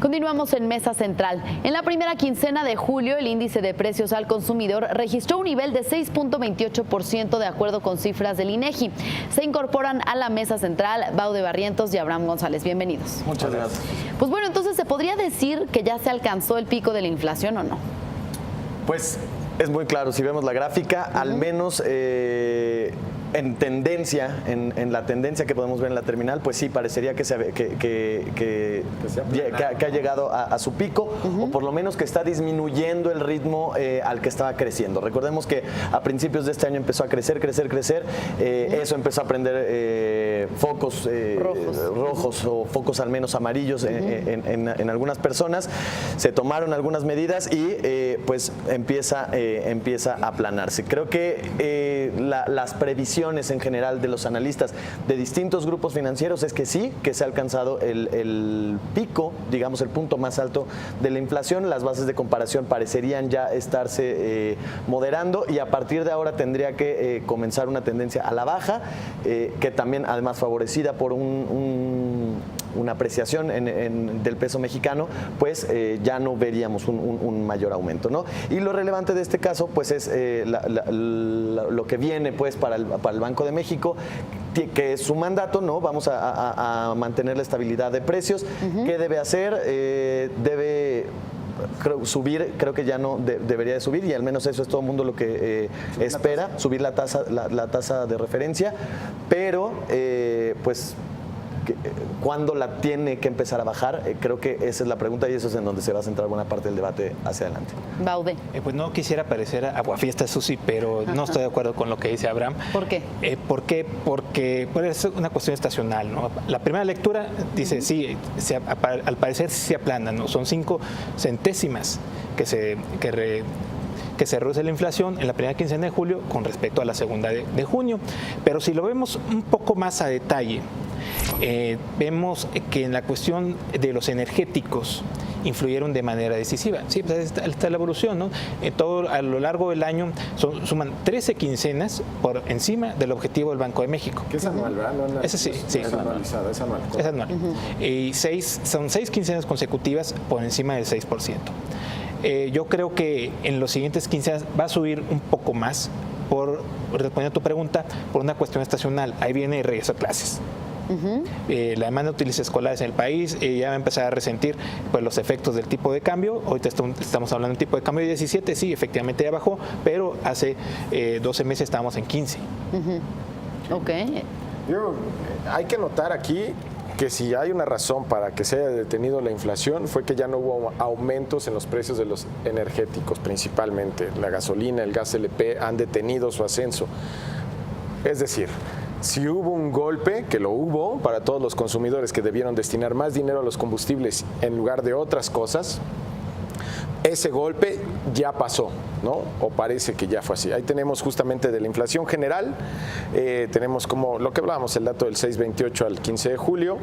Continuamos en Mesa Central. En la primera quincena de julio, el índice de precios al consumidor registró un nivel de 6.28% de acuerdo con cifras del INEGI. Se incorporan a la Mesa Central Baude Barrientos y Abraham González. Bienvenidos. Muchas gracias. Pues bueno, entonces, ¿se podría decir que ya se alcanzó el pico de la inflación o no? Pues es muy claro, si vemos la gráfica, al menos en tendencia, en la tendencia que podemos ver en la terminal, pues sí, parecería que ha llegado a su pico, o por lo menos que está disminuyendo el ritmo al que estaba creciendo. Recordemos que a principios de este año empezó a crecer, eso empezó a prender focos rojos o focos al menos amarillos en algunas personas. Se tomaron algunas medidas y pues empieza a aplanarse. Creo que las previsiones en general de los analistas de distintos grupos financieros es que sí, que se ha alcanzado el pico, digamos el punto más alto de la inflación. Las bases de comparación parecerían ya estarse moderando y a partir de ahora tendría que comenzar una tendencia a la baja, que también además favorecida por una apreciación del peso mexicano, pues ya no veríamos un mayor aumento, ¿no? Y lo relevante de este caso pues es lo que viene pues para el Banco de México, que es su mandato, ¿no? Vamos a mantener la estabilidad de precios. ¿Qué debe hacer? Debe subir, creo que ya no debería de subir, y al menos eso es todo el mundo lo que espera, subir la tasa de referencia, pero pues ¿cuándo la tiene que empezar a bajar? Creo que esa es la pregunta y eso es en donde se va a centrar buena parte del debate hacia adelante. Baude. Pues no quisiera parecer aguafiestas, Susi, pero no estoy de acuerdo con lo que dice Abraham. ¿Por qué? Porque es una cuestión estacional, ¿no? La primera lectura dice, sí, al parecer sí se aplana, ¿no? Son 5 centésimas que se reduce la inflación en la primera quincena de julio con respecto a la segunda de junio. Pero si lo vemos un poco más a detalle, vemos que en la cuestión de los energéticos influyeron de manera decisiva. Sí, pues está la evolución, ¿no? Todo a lo largo del año suman 13 quincenas por encima del objetivo del Banco de México. Que es anual, ¿verdad? No, Ese sí. Es anualizado, es anual. Es anual. Y son 6 quincenas consecutivas por encima del 6%. Yo creo que en los siguientes quincenas va a subir un poco más, respondiendo a tu pregunta, por una cuestión estacional. Ahí viene el regreso a clases. La demanda de útiles escolares en el país ya va a empezar a resentir pues, los efectos del tipo de cambio. Ahorita estamos hablando de un tipo de cambio de 17, sí, efectivamente ya bajó, pero hace 12 meses estábamos en 15. Ok. Hay que notar aquí que si hay una razón para que se haya detenido la inflación fue que ya no hubo aumentos en los precios de los energéticos, principalmente la gasolina, el gas LP han detenido su ascenso. Es decir, si hubo un golpe, que lo hubo, para todos los consumidores que debieron destinar más dinero a los combustibles en lugar de otras cosas, ese golpe ya pasó, ¿no? O parece que ya fue así. Ahí tenemos justamente de la inflación general, tenemos como lo que hablábamos, el dato del 6.28 al 15 de julio,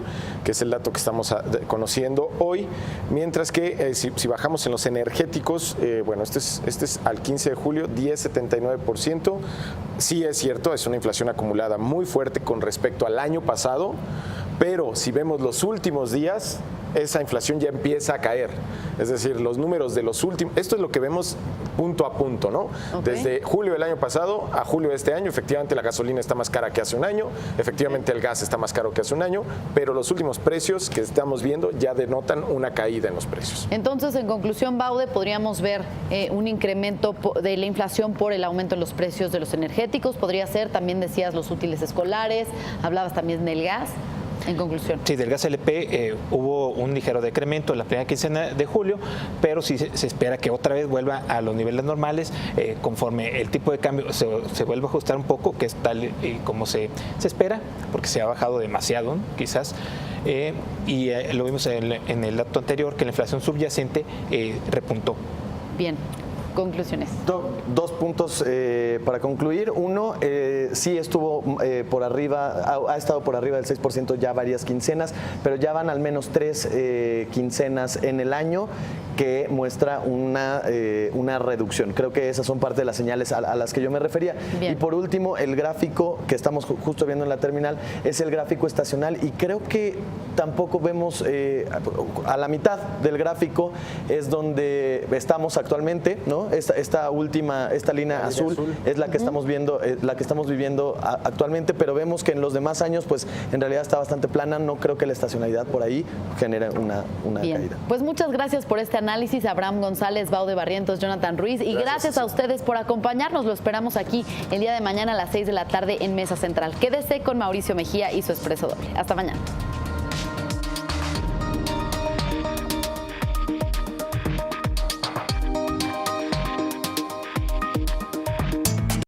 que es el dato que estamos conociendo hoy, mientras que si bajamos en los energéticos, bueno, este es al 15 de julio, 10.79%. Sí es cierto, es una inflación acumulada muy fuerte con respecto al año pasado, pero si vemos los últimos días, esa inflación ya empieza a caer. Es decir, los números de los últimos, esto es lo que vemos punto a punto, ¿no? Okay. Desde julio del año pasado a julio de este año, efectivamente la gasolina está más cara que hace un año, efectivamente el gas está más caro que hace un año, pero los últimos precios que estamos viendo ya denotan una caída en los precios. Entonces, en conclusión, Baude, podríamos ver un incremento de la inflación por el aumento en los precios de los energéticos, podría ser, también decías, los útiles escolares, hablabas también del gas. En conclusión. Sí, del gas LP hubo un ligero decremento en la primera quincena de julio, pero sí se espera que otra vez vuelva a los niveles normales conforme el tipo de cambio se vuelva a ajustar un poco, que es tal como se espera, porque se ha bajado demasiado, ¿no? Quizás. Y lo vimos en el dato anterior, que la inflación subyacente repuntó. Bien. conclusiones. Dos puntos para concluir. Uno, sí estuvo por arriba, ha estado por arriba del 6% ya varias quincenas, pero ya van al menos 3 quincenas en el año que muestra una reducción. Creo que esas son parte de las señales a las que yo me refería. Bien. Y por último, el gráfico que estamos justo viendo en la terminal es el gráfico estacional, y creo que tampoco vemos a la mitad del gráfico es donde estamos actualmente, ¿no? Esta línea azul es la que estamos viendo, la que estamos viviendo actualmente, pero vemos que en los demás años pues en realidad está bastante plana. No creo que la estacionalidad por ahí genere una Bien. caída. Pues muchas gracias por este análisis, Abraham González, Baude Barrientos, Jonathan Ruiz, y gracias a ustedes por acompañarnos. Lo esperamos aquí el día de mañana a las 6 de la tarde en Mesa Central. Quédese con Mauricio Mejía y su Expreso Doble. Hasta mañana.